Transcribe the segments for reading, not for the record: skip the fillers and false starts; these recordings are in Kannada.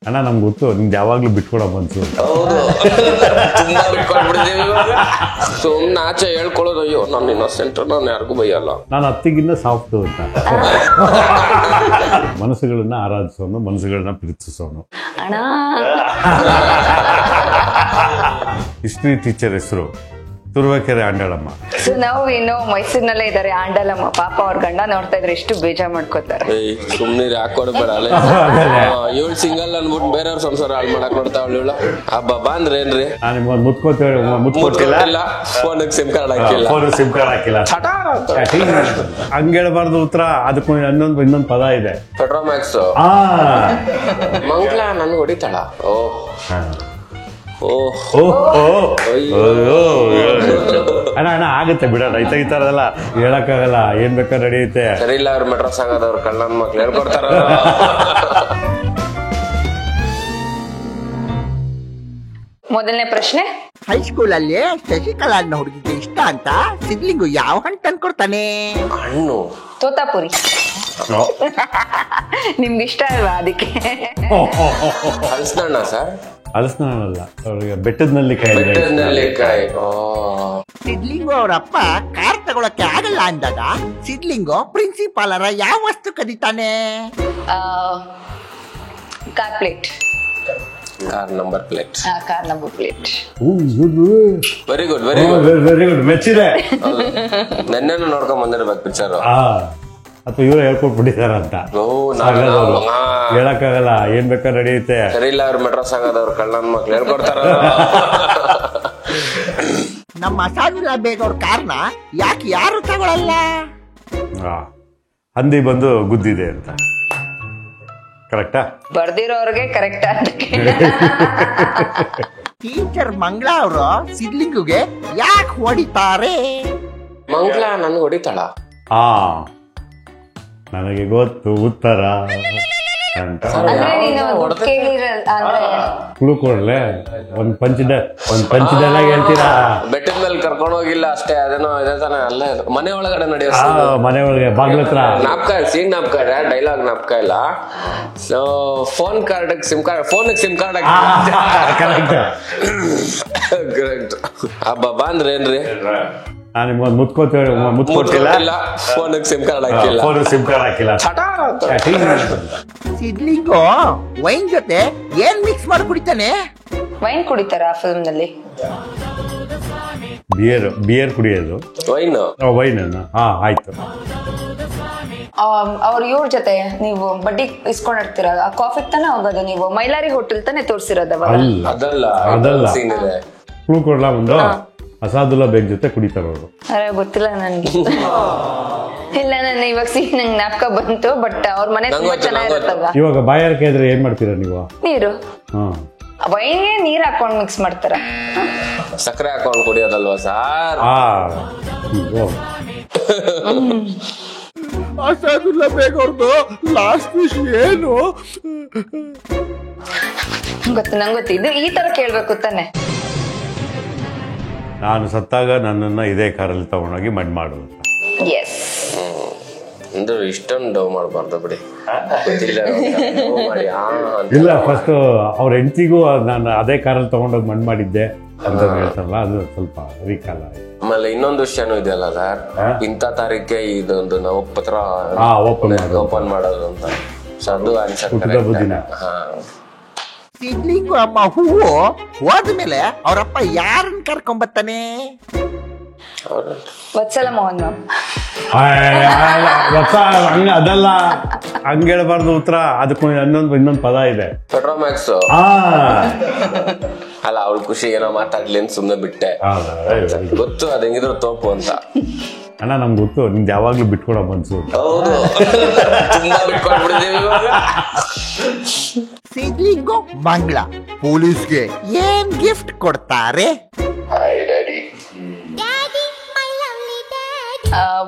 ಅಣ್ಣ ನಮ್ಗೆ ಗೊತ್ತು ನಿಮ್ದು ಯಾವಾಗ್ಲೂ ಬಿಟ್ಕೊಡೋ ಮನ್ಸು. ಹೌದು, ತುಂಬಾ ಬಿಟ್ಕೊಂಡ್ಬಿಡ್ತೀವಿ ಇವಾಗ. ಸುಮ್ನೆ ಆಚೆ ಹೇಳ್ಕೊಳ್ಳೋದು, ಅಯ್ಯೋ ನಾನು ಇನ್ನೋಸೆಂಟ್, ನಾನು ಯಾರಿಗೂ ಬೈಯಲ್ಲ, ನಾನು ಅತ್ತಿಗಿನ್ನ ಸಾಫ್ಟ್ ಅಂತ. ಮನಸ್ಸುಗಳನ್ನ ಆರಾಧಿಸೋನು, ಮನಸ್ಸುಗಳನ್ನ ಪ್ರೀತಿಸೋನು. ಅಣ್ಣ ಹಿಸ್ಟ್ರಿ ಟೀಚರ್ ಹೆಸರು ತುರುವೇಕೆರೆ ಆಂಡಳಮ್ಮ. ಸೊ ನಾವು ಇನ್ನು ಮೈಸೂರಿನಲ್ಲೇ ಇದ್ದಾರೆ ಆಂಡಲಮ್ಮ. ಪಾಪ ಅವ್ರ ಗಂಡ ನೋಡ್ತಾ ಇದ್ರೆ ಎಷ್ಟು ಬೇಜಾರ್ ಮಾಡ್ಕೋತಾರೆ. ಸುಮ್ನೆ ಹಾಕೊಡ್ಬೇಡ. ಇವಳು ಸಿಂಗಲ್ ಅನ್ಬಿಟ್ಟು ಬೇರೆಯವ್ರ ಸಂಸಾರ ಹಾಳು ಮಾಡಕ್ ನೋಡ್ತಾವಳು ಇವಳು. ಹಬ್ಬ ಅಂದ್ರೆ ಏನ್ರಿ, ನಾನು ನಿಮ್ಮನ್ನು ಮುತ್ಕೊಟ್ಟಿಲ್ಲ, ಫೋನಿಗೆ ಸಿಮ್ ಕಾರ್ಡ್ ಹಾಕಿಲ್ಲ, ಸಿಮ್ ಕಾರ್ಡ್ ಹಾಕಿಲ್ಲ. ಹಂಗೆ ಹೇಳ್ಬಾರ್ದು ಉತ್ತರ. ಅದಕ್ಕೂ ಇನ್ನೊಂದು ಪದ ಇದೆ, ಪೆಟ್ರೋಮ್ಯಾಕ್ಸ್. ಮಂಗ್ಲ ನನ್ಗೆ ಹೊಡಿತಾಳ. ಅಣ್ಣ ಅಣ್ಣ ಆಗುತ್ತೆ ಬಿಡೋಣ. ಈ ತರದೆಲ್ಲ ಹೇಳಕ್ಕಾಗಲ್ಲ, ಏನ್ ಬೇಕಾದ್ರೆ ನಡೆಯುತ್ತೆ. ಸರಿ ಇಲ್ಲ, ಅವ್ರು ಮೆಟ್ರೋಸ್ ಆಗೋದವ್ರು ಕಳ್ಳನ ಮಕ್ಳು ಹೇಳ್ಕೊಡ್ತಾರ. ಮೊದಲನೇ ಪ್ರಶ್ನೆ, ಹೈಸ್ಕೂಲ್ ಅಲ್ಲಿ ಶಶಿಕಲಾ ಅನ್ನೋ ಹುಡುಗಿಗೆ ಇಷ್ಟ ಅಂತ ಸಿದ್ಲಿಂಗು ಯಾವ ಹಣ್ಣು ತಂದ್ಕೊಡ್ತಾನೆ? ಹಣ್ಣು ತೋತಾಪುರಿ. ನಿಮ್ಗೆ ಇಷ್ಟ ಅಲ್ವಾ ಅದಕ್ಕೆ? ಹಲಸಿನಣ್ಣ ಸರ್. ಹಲಸಿನಲ್ಲ, ಅವ್ರಿಗೆ ಬೆಟ್ಟದ ನೆಲ್ಲಿಕಾಯಿ. ಸಿದ್ಲಿಂಗು ಅವರಪ್ಪ ಕಾರ್ ತಗೊಳಕ್ಕೆ ಆಗಲ್ಲ ಅಂದಾಗ ಸಿದ್ಲಿಂಗು ಪ್ರಿನ್ಸಿಪಾಲರ ಯಾವ ವಸ್ತು ಕದೀತಾನೆ? Car plate. Car number plate. Car number plate. Very good, very good, very good. ಮೆಚ್ಚಿದೆ. ನೆನ್ನೆನು ನೋಡ್ಕೊಂಡ್ ಬಂದಿರ್ಬೇಕು ಪಿಕ್ಚರ್. ಅಥವಾ ಇವ್ರು ಹೇಳ್ಕೊಟ್ಬಿಟ್ಟಿದಾರಂತ ಹೇಳಕ್ಕಾಗಲ್ಲ, ಏನ್ ಬೇಕಾದ್ರೆ ನಡೆಯುತ್ತೆ. ಸರಿ ಇಲ್ಲ, ಅವ್ರು ಮೆಟ್ರೋಸ್ ಆಗೋದವ್ರು ಕಳ್ಳನ ಮಕ್ಳು ಹೇಳ್ಕೊಡ್ತಾರ. ನಮ್ಮ ಅಸಾದುಲ್ಲಾ ಬೇಗ ಅವ್ರ ಕಾರ್ನ ಯಾಕೆ ಯಾರು ತಗೊಳಲ್ಲ? ಹಂದಿ ಬಂದು ಗುದ್ದಿದೆ ಅಂತ. ಕರೆಕ್ಟಾ? ಬರ್ದಿರೋರ್ಗೆ ಕರೆಕ್ಟಾ ಅಂತ. ಟೀಚರ್ ಮಂಗಳ ಅವರು ಸಿದ್ಲಿಂಗುಗೆ ಯಾಕೆ ಹೊಡಿತಾರೆ? ಮಂಗ್ಲ ನನ್ಗೆ ಹೊಡಿತಾಳ. ನನಗೆ ಗೊತ್ತು ಉತ್ತರ ಅಂತ. ಕ್ಲೂ ಕೊಡ್ಲೆ? ಒಂದ್ ಪಂಚದಾಗ ಹೇಳ್ತೀರಾ? ಬೆಟ್ಟದ ಮೇಲೆ ಕರ್ಕೊಂಡು ಹೋಗಿಲ್ಲ ಅಷ್ಟೇ, ಅದೇನೋ ಇದೆ ತಾನೆ, ಅಲ್ಲೇ ಮನೆ ಒಳಗಡೆ ನಡೆಯೋ. ಮನೆ ಒಳಗೆ ಬಾಗ್ಲ ಹತ್ರ ನಾಪ್ಕ ನಾಪ್ಕ ಡೈಲಾಗ್ ನಾಪ್ಕ ಇಲ್ಲ. So phone card sim card, ಫೋನಿಗೆ ಸಿಮ್ ಕಾರ್ಡ್ ಕರೆಕ್ಟ್. ಕರೆಕ್ಟ್. ಹಬ್ಬ ಅಂದ್ರೆ ಏನ್ರಿ, ನಾನು ನಿಮ್ಮನ್ನು ಮುತ್ಕೊಟ್ಟಿಲ್ಲ, ಫೋನಿಗೆ ಸಿಮ್ ಕಾರ್ಡ್ ಹಾಕಿಲ್ಲ, ಸಿಮ್ ಕಾರ್ಡ್ ಹಾಕಿಲ್ಲ. ಸಿದ್ಲಿಂಗು ವೈನ್ ಜೊತೆ ಏನ್ ಮಿಕ್ಸ್ ಮಾಡಿ ಕುಡಿತಾನೆ? ವೈನ್ ಕುಡಿತಾರ ಆ ಫಿಲ್ಮ್ ನಲ್ಲಿ? ಬಿಯರ್ ಕುಡಿಯೋದು. ವೈನ್ ಆಯ್ತು. ಅವ್ರ ಇವ್ರ ಜೊತೆ ನೀವು ಬಡ್ಡಿ ಇಸ್ಕೊಂಡಿರ್ತೀರ, ಆ ಕಾಫಿ ತಾನೆ ಹೋಗೋದು ನೀವು? ಮೈಲಾರಿ ಹೋಟೆಲ್ ತಾನೆ ತೋರ್ಸಿರೋದ? ಅದಲ್ಲ. ಕ್ಲೂ ಕೊಡ್ಲಾ? ಒಂದು ಅಸಾದುಲ್ಲಾ ಬೇಗ್ ಜೊತೆ ಕುಡಿತಾರ ಅವರು. ಗೊತ್ತಿಲ್ಲ ನನ್ಗೆ. ಇಲ್ಲ, ನಾನು ಇವಾಗ ನಂಗೆ ಜ್ಞಾಪಕ ಬಂತು, ಬಟ್ ಅವ್ರ ಮನೆ ತುಂಬಾ ಚೆನ್ನಾಗಿರುತ್ತಲ್ವಾ. ಇವಾಗ ಬಾಯಾರಿಕೆ ಇದ್ರೆ ಏನ್ ಮಾಡ್ತೀರಾ ನೀವು? ನೀರು. ವೈನ್ಗೆ ನೀರ್ ಹಾಕೊಂಡ್ ಮಿಕ್ಸ್ ಮಾಡ್ತಾರ. ಸಕ್ಕರೆ ಹಾಕೊಂಡ್ ಕುಡಿಯೋದಲ್ವಾ ಸಾರ್? ಅಸಾದುಲ್ಲಾ ಬೇಗ ಅವ್ರದ್ದು ಲಾಸ್ಟ್ ವಿಶ್ ಏನು? ನಂಗೆ ಗೊತ್ತು. ಇದು ಈ ತರ ಕೇಳ್ಬೇಕು ತಾನೆ. ನಾನು ಸತ್ತಾಗ ನನ್ನನ್ನ ಇದೇ ಕಾರಲ್ಲಿ ತಗೊಂಡೋಗಿ ಮಡ್ ಮಾಡು ಅಂತ. ಅಂದ್ರೆ ಇಷ್ಟೊಂದು ಡವ್ ಮಾಡಬಾರ್ದು ಬಿಡಿ. ಇಲ್ಲ, ಫಸ್ಟ್ ಅವ್ರ ಹೆಂಡತಿಗೂ ನಾನು ಅದೇ ಕಾರಲ್ಲಿ ತಗೊಂಡೋಗಿ ಮಣ್ಣು ಮಾಡಿದ್ದೆ ಅಂತ ಹೇಳ್ತಾರಲ್ಲ, ಅದು ಸ್ವಲ್ಪ ರೀಕಾಲ. ಆಮೇಲೆ ಇನ್ನೊಂದು ವಿಷಯನೂ ಇದೆಯಲ್ಲ ಸರ್, ಇಂಥ ತಾರೀಕೆ ಇದೊಂದು ನಾವು ಪತ್ರ ಓಪನ್ ಮಾಡೋದು ಅಂತ. ಅದು ಆನ್ಸರ್. ಸಿದ್ಲಿಂಗು ಅಮ್ಮ ಹೂವು ಹೋದ್ಮೇಲೆ ಅವರಪ್ಪ ಯಾರನ್ನ ಕರ್ಕೊಂಬತ್ತಾನೆ? ವತ್ಸಲ ಮೋಹನ್. ಅದಲ್ಲ, ಹಂಗೆ ಹೇಳ್ಬಾರ್ದು ಉತ್ತರ. ಅದಕ್ಕೂ ಇನ್ನೊಂದು ಪದ ಇದೆ, ಪೆಟ್ರೋಮ್ಯಾಕ್ಸ್. ಅಲ್ಲ, ಅವ್ಳ ಖುಷಿ ಏನೋ ಮಾತಾಡ್ಲಿ ಅಂತ ಸುಮ್ನೆ ಬಿಟ್ಟೆ. ಗೊತ್ತು ಅದ್ ಹೆಂಗಿದ್ರು ತೋಪು ಅಂತ. ಅಣ್ಣ ನಮ್ಗೆ ಗೊತ್ತು ನಿಮ್ದು ಯಾವಾಗ್ಲೂ ಬಿಟ್ಕೊಡೋ ಮನ್ಸು. ಹೌದು, ತುಂಬಾ ಬಿಟ್ಕೊಂಡ್ಬಿಟ್ಟಿದೀವಿ ಇವಾಗ. ಸಿದ್ಲಿಂಗು ಮಂಗಳ ಪೊಲೀಸ್ಗೆ ಏನ್ ಗಿಫ್ಟ್ ಕೊಡ್ತಾರೆ?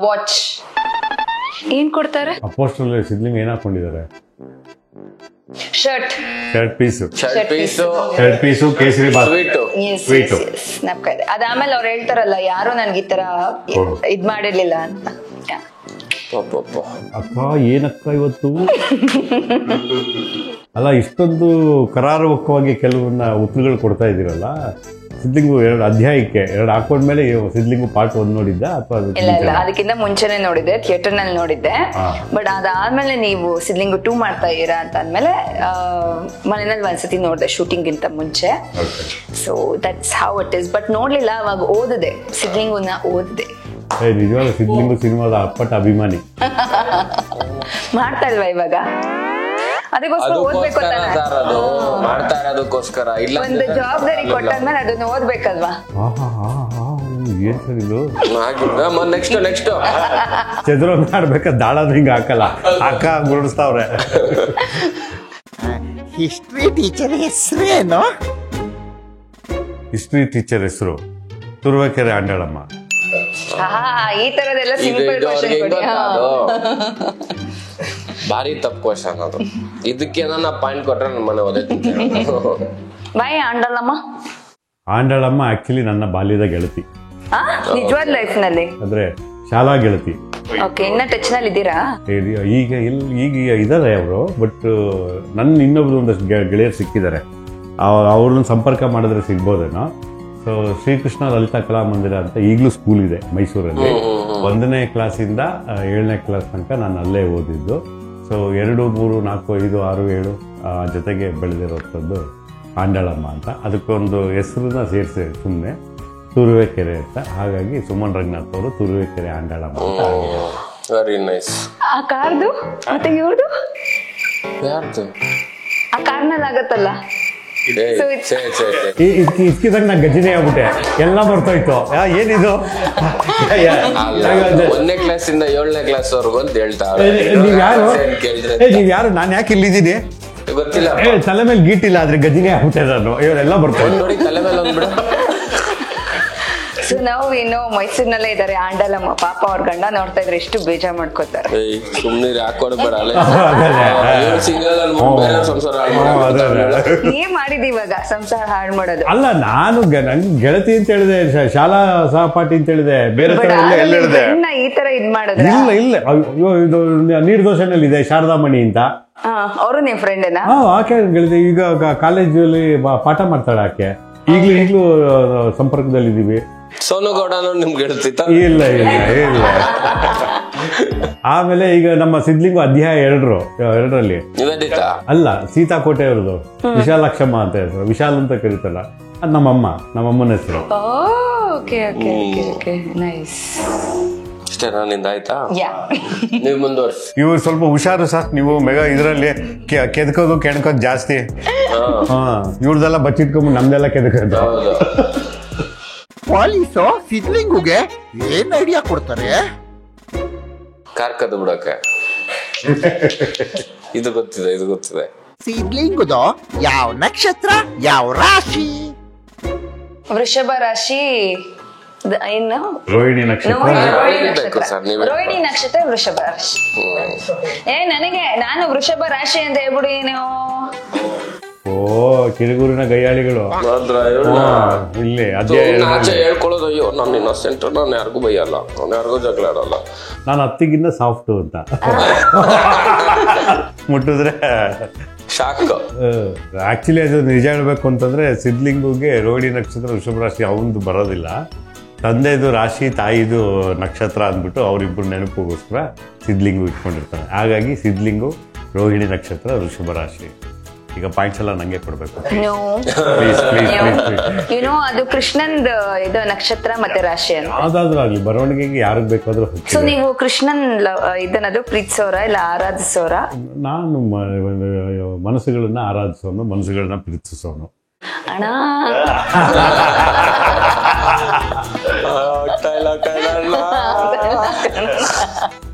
ವಾಚ್. ಏನ್ ಕೊಡ್ತಾರೆ? ಪೋಸ್ಟರ್ ಸಿದ್ಲಿಂಗ್ ಏನ್ ಹಾಕೊಂಡಿದ್ದಾರೆ? Shirt piece kesari bath sweet. ಅದಾದ್ಮೇಲೆ ಅವ್ರು ಹೇಳ್ತಾರಲ್ಲ, ಯಾರು ನನ್ಗೆ ಈ ತರ ಇದ್ ಮಾಡಿರ್ಲಿಲ್ಲ ಅಂತ. ಅಕ್ಕ ಏನಕ್ಕ ಇವತ್ತು ಅಲ್ಲ ಇಷ್ಟೊಂದು ಕರಾರುವಕ್ಕವಾಗಿ ಕೆಲವನ್ನ ಉತ್ತರಗಳು ಕೊಡ್ತಾ ಇದ್ದೀರಲ್ಲ, ಸಿದ್ಲಿಂಗು 2 ಅಧ್ಯಾಯಕ್ಕೆ 2 ಹಾಕೊಂಡ್ಮೇಲೆ ಸಿದ್ಲಿಂಗು ಪಾರ್ಟ್ 1 ನೋಡಿದ್ದ ಅಥವಾ ಇಲ್ಲ ಅದಕ್ಕಿಂತ ಮುಂಚೆನೆ ನೋಡಿದ್ದೆ, ಥಿಯೇಟರ್ ನಲ್ಲಿ ನೋಡಿದ್ದೆ. ಬಟ್ ಅದಾದ್ಮೇಲೆ ನೀವು ಸಿದ್ಲಿಂಗು 2 ಮಾಡ್ತಾ ಇದ್ದೀರಾ ಅಂತ ಅಂದ್ಮೇಲೆ ಮನೆಯಲ್ಲಿ ಒಂದ್ಸತಿ ನೋಡಿದೆ ಶೂಟಿಂಗ್ ಗಿಂತ ಮುಂಚೆ. So that's how it is. But ನೋಡ್ಲಿಲ್ಲ, ಅವಾಗ ಓದಿದೆ, ಸಿದ್ಲಿಂಗುನ ಓದಿದೆ. ನಿಜವಾದ ಸಿದ್ಲಿಂಗು ಸಿನಿಮಾದ ಅಪ್ಪಟ ಅಭಿಮಾನಿ. ಮಾಡ್ತಾ ಇಲ್ವಾ ಇವಾಗ? ಅದಕ್ಕೋಸ್ಕರ ಓದ್ಬೇಕು ಮಾಡ್ತಾ ಇರೋದಕ್ಕೋಸ್ಕರ ಇಲ್ಲ, ಒಂದು ಜವಾಬ್ದಾರಿ ಕೊಟ್ಟಾದ್ಮೇಲೆ ಅದನ್ನ ಓದ್ಬೇಕಲ್ವಾ? ಏನ್ ಸರ್ ಇದು? ನೆಕ್ಸ್ಟ್ ಚದುರಂಗ ಆಡ್ಬೇಕ ದಾಳದ ಹಿಂಗ ಹಾಕಲ್ಲ, ಅಕ್ಕ ಗುರುಡಿಸ್ತಾವ್ರೆ. ಹಿಸ್ಟ್ರಿ ಟೀಚರ್ ಹೆಸರೇನು? ಹಿಸ್ಟ್ರಿ ಟೀಚರ್ ಹೆಸರು ತುರುವೇಕೆರೆ ಆಂಡಳಮ್ಮ. ಈ ತರದೆಲ್ಲ ಸಿಂಪಲ್ ಕ್ವೆಶ್ಚನ್ ಕೊಡಿ. ಭಾರಿ ತಪ್ಪು ಕ್ವಶನ್ ಅದು. ಇದಕ್ಕೆ ನನ್ನ ಪಾಯಿಂಟ್ ಕೊಟ್ರೆ ನನ್ನ ಮನೆ ಓದೇ. ಬಾಯ್ ಆಂಡಳಮ್ಮ. ಆಂಡಳಮ್ಮ ಆಕ್ಚುಲಿ ನನ್ನ ಬಾಲ್ಯದ ಗೆಳತಿ, ನಿಜವಾದ ಲೈಫ್ ನಲ್ಲಿ ಅಂದ್ರೆ ಶಾಲಾ ಗೆಳತಿ. ಓಕೆ, ಇನ್ನ ಟಚ್ ನಲ್ಲಿ ಇದ್ದೀರಾ? ಈಗ ಇದಾರೆ ಅವರು, ಬಟ್ ನನ್ನ ಇನ್ನೊಬ್ರು ಒಂದಷ್ಟು ಗೆಳೆಯರು ಸಿಕ್ಕಿದ್ದಾರೆ. ಅವ್ರನ್ನ ಸಂಪರ್ಕ ಮಾಡಿದ್ರೆ ಸಿಗ್ಬೋದೇನೋ. ಸೊ ಶ್ರೀಕೃಷ್ಣ ಲಲಿತಾ ಕಲಾ ಮಂದಿರ ಅಂತ ಈಗಲೂ ಸ್ಕೂಲ್ ಇದೆ ಮೈಸೂರಲ್ಲಿ. 1ನೇ ಕ್ಲಾಸಿಂದ 7ನೇ ಕ್ಲಾಸ್ ತನಕ ನಾನು ಅಲ್ಲೇ ಓದಿದ್ದು. ಸೊ 2, 3, 4, 5, 6, 7 ಜೊತೆಗೆ ಬೆಳೆದಿರೋಂಥದ್ದು ಆಂಡಳಮ್ಮ ಅಂತ. ಅದಕ್ಕೊಂದು ಹೆಸರನ್ನ ಸೇರಿಸಿ ಸುಮ್ಮನೆ ತುರುವೇಕೆರೆ ಅಂತ. ಹಾಗಾಗಿ ಸುಮನ್ ರಂಗನಾಥ್ ಅವರು ತುರುವೇಕೆರೆ ಆಂಡಳಮ್ಮ ಅಂತ. Very nice. ಆ ಕಾರ್ದು ಮತ್ತೆ ಇವ್ರದು ಆ ಕಾರ್ನಲ್ಲಿ ಆಗತ್ತಲ್ಲ. ಇದ್ಕಿದಾಗ ನಾ ಗಜಿನೇ ಆಗ್ಬಿಟ್ಟೆ, ಎಲ್ಲ ಬರ್ತೋಯ್ತು. ಏನಿದು 1ನೇ ಕ್ಲಾಸಿಂದ 7ನೇ ಕ್ಲಾಸ್ ವರ್ಗು ಅಂತ ಹೇಳ್ತಾರೆ. ನೀವ್ ಯಾರು? ನಾನು ಯಾಕೆ ಇಲ್ಲಿದ್ದೀನಿ ಗೊತ್ತಿಲ್ಲ. ತಲೆ ಮೇಲೆ ಗೀಟಿಲ್ಲ, ಆದ್ರೆ ಗಜಿನೇ ಆಗ್ಬಿಟ್ಟೆ ನಾನು. ಇವರೆಲ್ಲ ಬರ್ತಾರೆ ನೋಡಿ ತಲೆ ಮೇಲೆ ಒಂದ್ಬಿಡ. ಸೊ ನಾವು ಇನ್ನು ಮೈಸೂರಿನಲ್ಲೇ ಇದ್ದಾರೆ ಆಂಡಲಮ್ಮ. ಪಾಪ ಅವ್ರ ಗಂಡ ನೋಡ್ತಾ ಇದ್ರೆ ಎಷ್ಟು ಬೇಜಾರ್ ಮಾಡ್ಕೋತಾರೆ. ಸುಮ್ನೆ ಹಾಕೊಡ್ಬೇಡ, ಏನ್ ಮಾಡಿದಿ ಇವಾಗ ಸಂಸಾರ ಹಾಳು ಮಾಡೋದು? ಅಲ್ಲ, ನಾನು ನನ್ ಗೆಳತಿ ಅಂತ ಹೇಳಿದೆ, ಶಾಲಾ ಸಹಪಾಠಿ ಅಂತ ಹೇಳಿದೆ, ಬೇರೆ ಹೇಳಿದೆ. ಈ ತರ ಇದ್ ಮಾಡೋದು ಇಲ್ಲ. ಅಯ್ಯೋ, ಇದು ನೀರ್ದೋಷನಲ್ಲಿ ಇದೆ ಶಾರದಾಮಣಿ ಅಂತ. ಅವರು ನಿಮ್ ಫ್ರೆಂಡೇನಾ? ಆಕೆ ಗೆಳತಿ. ಈಗ ಕಾಲೇಜಲ್ಲಿ ಪಾಠ ಮಾಡ್ತಾಳೆ ಆಕೆ. ಈಗ್ಲೂ ಸಂಪರ್ಕದಲ್ಲಿ ಇದೀವಿ. ಸೋನುಗೌಡನು ನಿಮ್ಗೆ ಹೇಳ್ತಿತ್ತ? ಇಲ್ಲ. ಆಮೇಲೆ ಈಗ ನಮ್ಮ ಸಿದ್ಲಿಂಗು ಅಧ್ಯಾಯ 2ರಲ್ಲಿ ಅಲ್ಲ, ಸೀತಾಕೋಟೆ ಅವ್ರದ್ದು ವಿಶಾಲಾಕ್ಷಮ್ಮ ಅಂತ ಹೆಸರು. ವಿಶಾಲ್ ಅಂತ ಕರೀತಲ್ಲ, ಅದು ನಮ್ಮಮ್ಮನ ಹೆಸರು. ಅಷ್ಟೇ ನಿಂದ ಆಯ್ತಾ? ನೀವು ಮುಂದುವರ್ಸಿ. ಇವ್ರು ಸ್ವಲ್ಪ ಹುಷಾರು ಸರ್, ನೀವು ಮೆಗಾ ಇದರಲ್ಲಿ ಕೆದ್ಕೋದು ಕೆಣ್ಕೋದು ಜಾಸ್ತಿ. ಇವ್ರದೆಲ್ಲ ಬಚ್ಚಿಟ್ಕೊಂಡ್ಬಿಟ್ಟು ನಮ್ದೆಲ್ಲ ಕೆದ್ಕೋದು. ಪೊಲೀಸು ಸಿದ್ಲಿಂಗುಗೆ ಏನ್ ಐಡಿಯಾ ಕೊಡ್ತಾರೆ? ಕಾರ್ಕದು ಬಿಡಕ್ಕೆ. ಇದು ಗೊತ್ತಿದೆ. ಸಿದ್ಲಿಂಗುದು ಯಾವ ನಕ್ಷತ್ರ, ಯಾವ ರಾಶಿ? ವೃಷಭ ರಾಶಿ. ಇನ್ನು ರೋಹಿಣಿ ನಕ್ಷತ್ರ, ರೋಹಿಣಿ ನಕ್ಷತ್ರ, ವೃಷಭ ರಾಶಿ. ನಾನು ವೃಷಭ ರಾಶಿ ಅಂತ ಹೇಳ್ಬಿಡಿ ನೀವು. ಕಿರುಗೂರಿನ ಗಯ್ಯಾಳಿಗಳು ಇಲ್ಲಿ ಹೇಳ್ಕೊಳ್ಳೋದು. ಅಯ್ಯೋ, ನಾನು ಇನ್ನೊಸೆಂಟ್, ನಾನು ಯಾರಿಗೂ ಬೈಯಲ್ಲ, ನಾನು ಯಾರಿಗೂ ಜಗಳ ಆಡಲ್ಲ, ನಾನು ಅತ್ತಿಗಿನ್ನ ಸಾಫ್ಟ್ ಅಂತ. ಮುಟ್ಟಿದ್ರೆ ಶಾಕ್. ಆಕ್ಚುಲಿ ಅದು ನಿಜ ಹೇಳ್ಬೇಕು ಅಂತಂದ್ರೆ ಸಿದ್ಲಿಂಗುಗೆ ರೋಹಿಣಿ ನಕ್ಷತ್ರ ವೃಷಭ ರಾಶಿ ಅವಂದು ಬರೋದಿಲ್ಲ. ತಂದೆದು ರಾಶಿ, ತಾಯಿದು ನಕ್ಷತ್ರ ಅಂದ್ಬಿಟ್ಟು ಅವರಿಬ್ಬರು ನೆನಪಿಗೋಸ್ಕರ ಸಿದ್ಲಿಂಗು ಇಟ್ಕೊಂಡಿರ್ತಾರೆ. ಹಾಗಾಗಿ ಸಿದ್ಲಿಂಗು ರೋಹಿಣಿ ನಕ್ಷತ್ರ ವೃಷಭ ರಾಶಿ. ಈಗ ಪಾಯಿಂಟ್ಸ್ ಎಲ್ಲ ನಂಗೆ ಕೊಡ್ಬೇಕು. ಏನೋ ಅದು ಕೃಷ್ಣನ್ ಇದು ನಕ್ಷತ್ರ ಮತ್ತೆ ರಾಶಿ ಅಂತ. ಯಾವ್ದಾದ್ರು ಆಗ್ಲಿ, ಬರವಣಿಗೆಗೆ ಯಾರಿಗ್ ಬೇಕಾದ್ರೂ. ಸೊ ನೀವು ಕೃಷ್ಣನ್ ಇದನ್ನದು ಪ್ರೀತಿಸೋರ ಇಲ್ಲ ಆರಾಧಿಸೋರ? ನಾನು ಮನಸ್ಸುಗಳನ್ನ ಆರಾಧಿಸೋನು, ಮನಸ್ಸುಗಳನ್ನ ಪ್ರೀತಿಸೋನು. ಅಣ್ಣ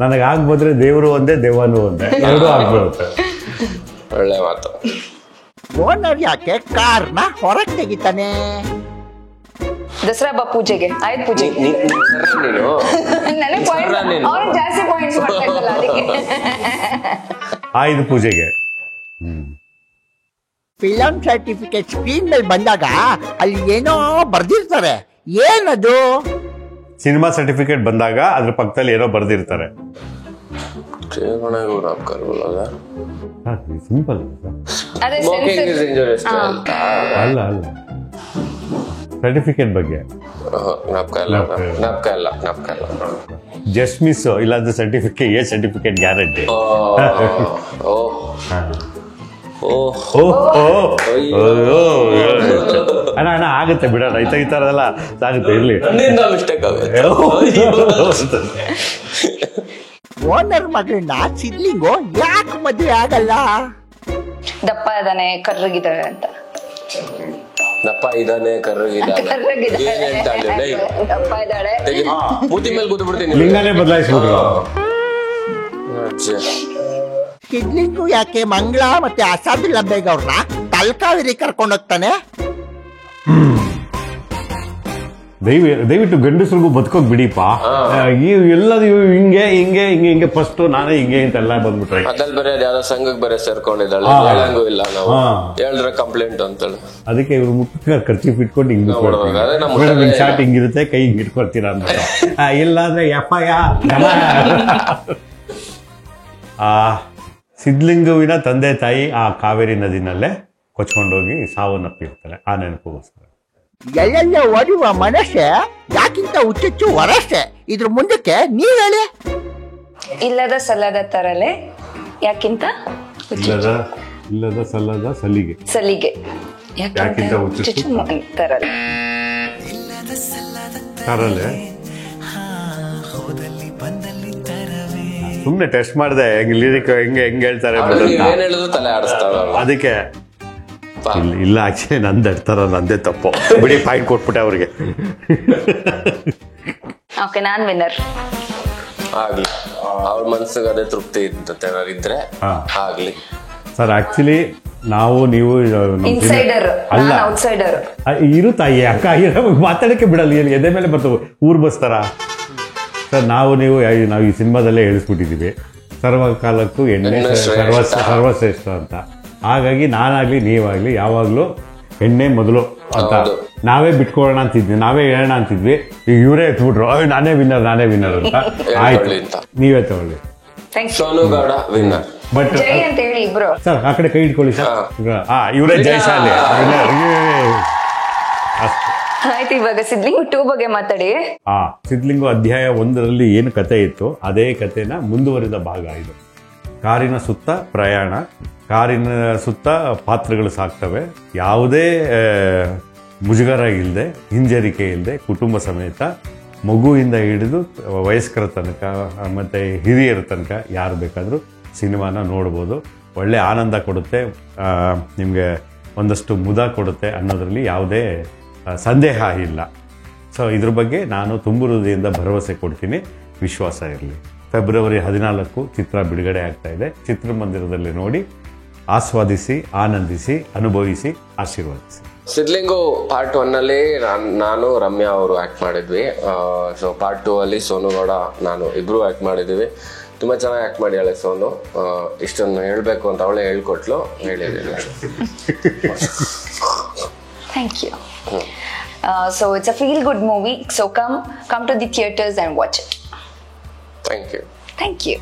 ನನಗೆ ಆಗ್ಬೋದ್ರೆ ದೇವರು ಒಂದೇ, ದೆವ್ವನೂ ಒಂದೇ, ಎರಡೂ ಆಗ್ಬಿಡುತ್ತೆ. ಒಳ್ಳೆ ಮಾತು. ಓನರ್ ಯಾಕೆ ಕಾರ್ನ ಹೊರಗೆ ತೆಗಿತಾನೆ? ದಸರಾ ಹಬ್ಬ ಪೂಜೆಗೆ, ಆಯುಧ ಪೂಜೆಗೆ. ನನಗೆ ಪಾಯಿಂಟ್, ಅವ್ರು ಜಾಸ್ತಿ ಪಾಯಿಂಟ್ಸ್ ಮಾಡ್ತಾ ಇದ್ದಲ್ಲ ಅದಕ್ಕೆ. ಆಯುಧ ಪೂಜೆಗೆ. ಫಿಲಂ ಸರ್ಟಿಫಿಕೇಟ್ ಸ್ಕ್ರೀನ್ ಮೇಲೆ ಬಂದಾಗ ಅಲ್ಲಿ ಏನೋ ಬರ್ದಿರ್ತಾರೆ, ಏನದು? ಸಿನಿಮಾ ಸರ್ಟಿಫಿಕೇಟ್ ಬಂದಾಗ ಅದ್ರ ಪಕ್ಕದಲ್ಲಿ ಏನೋ ಬರ್ದಿರ್ತಾರೆ. ಸಿಂಪಲ್ ಅದೇ smoking is injurious to health. ಅಲ್ಲ ಸರ್ಟಿಫಿಕೇಟ್ ಬಗ್ಗೆ ನಾಪ್ಕ ಇಲ್ಲ. ಜಸ್ಟ್ ಮಿಸ್ ಇಲ್ಲಾಂದ್ರೆ ಸರ್ಟಿಫಿಕೇಟ್ ಗ್ಯಾರಂಟಿ. ಅಣ್ಣ ಆಗುತ್ತೆ ಬಿಡೋಣ, ಈ ಥರದೆಲ್ಲ ಆಗುತ್ತೆ, ಇರ್ಲಿ. ಮಿಸ್ಟೇಕ್ ಆಗುತ್ತೆ. ಓನರ್ ಮಗಳನ್ನ ಸಿದ್ಲಿಂಗು ಯಾಕೆ ಮದುವೆ ಆಗಲ್ಲ? ದಪ್ಪ ಇದ್ದಾನೆ, ಕರ್ರಗಿದ್ದಾಳೆ ಅಂತ. ದಪ್ಪ ಇದ್ದಾನೆ, ಕರ್ರಗಿದ್ದಾನೆ, ದಪ್ಪ ಇದ್ದಾಳೆ, ಮೂತಿ ಮೇಲೆ ಕೂತು ಬಿಡ್ತೀನಿ. ಲಿಂಗನೇ ಬದಲಾಯಿಸ್ಬಿಟ್ರು. ಸಿದ್ಲಿಂಗು ಯಾಕೆ ಮಂಗಳ ಮತ್ತೆ ಅಸಾದುಲ್ಲಾ ಬೇಗ್ ಅವ್ರನ್ನ ತಲಕಾವೇರಿ ಕರ್ಕೊಂಡು ಹೋಗ್ತಾನೆ? ದಯವಿಟ್ಟು ಗಂಡಸ್ರಿಗೂ ಬದುಕೋಕ್ ಬಿಡಿಪ್ಪ. ಎಲ್ಲದು ಹಿಂಗೆ ಫಸ್ಟ್ ನಾನೇ ಹಿಂಗೆ ಅಂತೆಲ್ಲ ಬಂದ್ಬಿಟ್ರೆ ಅದ್ರಲ್ಲಿ ಬೇರೆ ಯಾವ್ದೋ ಸಂಘಕ್ಕೆ ಬೇರೆ ಸೇರ್ಕೊಂಡಿದ್ದಾಳೆ, ಹೇಳಂಗೂ ಇಲ್ಲ ನಾವು, ಹೇಳಿದ್ರೆ ಕಂಪ್ಲೇಂಟ್ ಅಂತೇಳಿ. ಅದಕ್ಕೆ ಇವ್ರು ಮುಖ ಖರ್ಚು ಇಟ್ಕೊಂಡು ಹಿಂಗ್ ಶಾರ್ಟ್ ಹಿಂಗಿರುತ್ತೆ, ಕೈ ಹಿಂಗ್ ಇಟ್ಕೊಳ್ತೀರ ಅಂತ. ಇಲ್ಲಾಂದ್ರೆ ಸಿದ್ಲಿಂಗುವಿನ ತಂದೆ ತಾಯಿ ಆ ಕಾವೇರಿ ನದಿನಲ್ಲೇ ಕೊಚ್ಕೊಂಡೋಗಿ ಸಾವನ್ನಪ್ಪಿರ್ತಾರೆ. ಆ ನೆನಪಿಗೋಸ್ಕರ ಎಲ್ಲೆಲ್ಲ ಒಡೆಯುವ ಮನಸ್ಸೆ ಯಾಕಿಂತ ಹುಚ್ಚುಚ್ಚು ವರಸೆ. ಇದ್ರ ಮುಂದಕ್ಕೆ ನೀವ್ ಹೇಳಿ. ಇಲ್ಲದ ಸಲ್ಲದ ತರಲೆ ಯಾಕಿಂತ ಇಲ್ಲದ ಸಲ್ಲದ ಸಲಿಗೆ ಯಾಕಿಂತ ಹುಚ್ಚುಚ್ಚು ತರಲೆ ಸುಮ್ನೆ ಟೆಸ್ಟ್ ಮಾಡಿದೆ ಲಿರಿಕ್ ಹೆಂಗೆ ಹೇಳ್ತಾರೆ ಅದಕ್ಕೆ. ಇಲ್ಲ ಆಕ್ಚುಲಿ ನಂದು ಇರ್ತಾರ, ನಂದೇ ತಪ್ಪು ಬಿಡಿ, ಪಾಯಿಂಟ್ ಕೊಟ್ಬಿಟ್ಟೆ ಅವ್ರಿಗೆ. ಓಕೆ, ನಾನ್ ವಿನ್ನರ್. ಆಗ್ಲಿ, ಅವ್ರ ಮನ್ಸಿಗೆ ಅದೇ ತೃಪ್ತಿ ಇದ್ರೆ ಆಗ್ಲಿ. ಸರ್ ಆಕ್ಚುಲಿ ನೀವು ಅಲ್ಲ ಔಟ್ಸೈಡರ್ ಇರುತ್ತಾಯಿ ಅಕ್ಕ ಮಾತಾಡಕ್ಕೆ ಬಿಡಲ್ಲ, ಎದೆ ಮೇಲೆ ಬರ್ತವೆ ಊರ್ ಬಸ್ತಾರ. ಸರ್ ನಾವು ಈ ಸಿನಿಮಾದಲ್ಲೇ ಹೇಳಿಸ್ಬಿಟ್ಟಿದ್ದೀವಿ, ಸರ್ವಕಾಲಕ್ಕೂ ಎಣ್ಣೆ ಸರ್ವಶ್ರೇಷ್ಠ ಅಂತ. ಹಾಗಾಗಿ ನಾನಾಗ್ಲಿ ನೀವಾಗ್ಲಿ ಯಾವಾಗ್ಲೂ ಎಣ್ಣೆ ಮೊದಲು ಅಂತ ನಾವೇ ಬಿಟ್ಕೊಳ್ಳೋಣ ಅಂತಿದ್ವಿ, ನಾವೇ ಹೇಳೋಣ ಅಂತಿದ್ವಿ. ಈಗ ಇವರೇ ಎತ್ಬಿಟ್ರು, ನಾನೇ ವಿನ್ನರ್ ಅಂತ. ಆಯ್ತು, ನೀವೇ ತಗೊಳ್ಳಿ. ಬಟ್ ಸರ್ ಆ ಕಡೆ ಕೈ ಇಟ್ಕೊಳ್ಳಿ ಸರ್. ಇವರೇ ಜಯಶಾಲಿ. ಆಯ್ತು, ಇವಾಗ ಸಿದ್ಲಿಂಗು 2 ಬಗ್ಗೆ ಮಾತಾಡಿ. ಸಿದ್ಲಿಂಗು ಅಧ್ಯಾಯ 1ರಲ್ಲಿ ಏನು ಕತೆ ಇತ್ತು ಅದೇ ಕಥೆನ ಮುಂದುವರಿದ ಭಾಗ ಇದು. ಕಾರಿನ ಸುತ್ತ ಪ್ರಯಾಣ, ಕಾರಿನ ಸುತ್ತ ಪಾತ್ರಗಳು ಸಾಕ್ತವೆ. ಯಾವುದೇ ಮುಜುಗರ ಇಲ್ಲದೆ, ಹಿಂಜರಿಕೆ ಇಲ್ಲದೆ, ಕುಟುಂಬ ಸಮೇತ ಮಗುವಿಂದ ಹಿಡಿದು ವಯಸ್ಕರ ತನಕ ಮತ್ತು ಹಿರಿಯರ ತನಕ ಯಾರು ಬೇಕಾದರೂ ಸಿನಿಮಾನ ನೋಡ್ಬೋದು. ಒಳ್ಳೆ ಆನಂದ ಕೊಡುತ್ತೆ, ನಿಮಗೆ ಒಂದಷ್ಟು ಮುದ ಕೊಡುತ್ತೆ ಅನ್ನೋದರಲ್ಲಿ ಯಾವುದೇ ಸಂದೇಹ ಇಲ್ಲ. ಸೊ ಇದ್ರ ಬಗ್ಗೆ ನಾನು ತುಂಬು ಹೃದಯದಿಂದ ಭರವಸೆ ಕೊಡ್ತೀನಿ, ವಿಶ್ವಾಸ ಇರಲಿ. ಫೆಬ್ರವರಿ 14 ಚಿತ್ರ ಬಿಡುಗಡೆ ಆಗ್ತಾ ಇದೆ. ಚಿತ್ರಮಂದಿರದಲ್ಲಿ ನೋಡಿ, ಆಸ್ವಾದಿಸಿ, ಆನಂದಿಸಿ, ಅನುಭವಿಸಿ, ಆಶೀರ್ವದಿಸಿ. ಸಿದ್ಲಿಂಗು ಪಾರ್ಟ್ 1ನಲ್ಲಿ ನಾನು ರಮ್ಯಾ ಅವರು ಆ್ಯಕ್ಟ್ ಮಾಡಿದ್ವಿ. ಸೊ ಪಾರ್ಟ್ 2 ಅಲ್ಲಿ ಸೋನು ಗೌಡ ನಾನು ಇಬ್ಬರು ಆ್ಯಕ್ಟ್ ಮಾಡಿದ್ದೀವಿ. ತುಂಬ ಚೆನ್ನಾಗಿ ಆ್ಯಕ್ಟ್ ಮಾಡಿಯಾಳೆ ಸೋನು. ಇಷ್ಟನ್ನು ಹೇಳಬೇಕು ಅಂತ ಅವಳೇ ಹೇಳ್ಕೊಟ್ಲು, ಹೇಳಿದ್ದೀನಿ. Thank you. So it's a feel good movie. So come to the theaters and watch it. Thank you. Thank you.